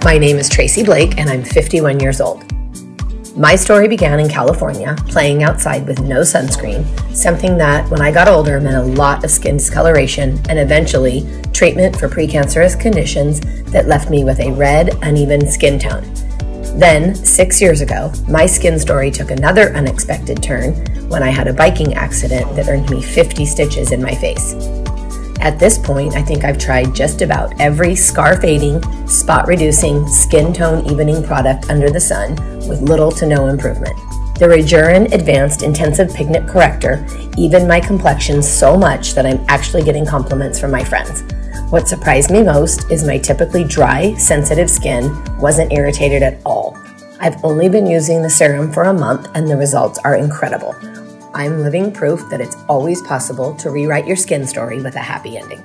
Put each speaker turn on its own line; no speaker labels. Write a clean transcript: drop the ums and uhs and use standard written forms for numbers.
My name is Tracy Blake and I'm 51 years old. My story began in California, playing outside with no sunscreen, something that, when I got older, meant a lot of skin discoloration and eventually treatment for precancerous conditions that left me with a red, uneven skin tone. Then, 6 years ago, my skin story took another unexpected turn when I had a biking accident that earned me 50 stitches in my face. At this point, I think I've tried just about every scar-fading, spot-reducing, skin tone evening product under the sun with little to no improvement. The Rejuran Advanced Intensive Pigment Corrector evened my complexion so much that I'm actually getting compliments from my friends. What surprised me most is my typically dry, sensitive skin wasn't irritated at all. I've only been using the serum for a month and the results are incredible. I'm living proof that it's always possible to rewrite your skin story with a happy ending.